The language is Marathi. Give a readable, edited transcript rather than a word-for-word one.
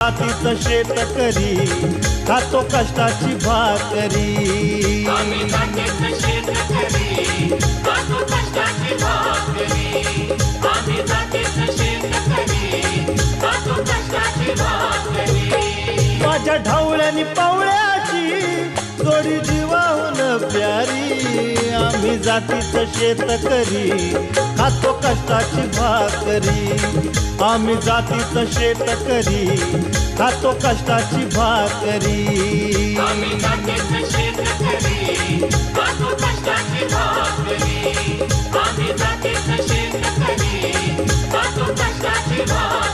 जातीचं शेतकरी खातो कष्टाची भाकरी। आम्ही जातीचं शेतकरी खातो कष्टाची भाकरी। आम्ही जातीचं शेतकरी खातो कष्टाची भाकरी। माझ्या ढवळ्यानी पावळ्याची जोडी जीवाहून प्यारी। आम्ही जातीचं शेतकरी खातो कष्टाची भाकरी। आम्ही जातीचं शेतकरी खातो कष्टाची भाकरी। आम्ही जातीचं शेतकरी खातो कष्टाची भाकरी। आम्ही जातीचं शेतकरी खातो कष्टाची भाकरी।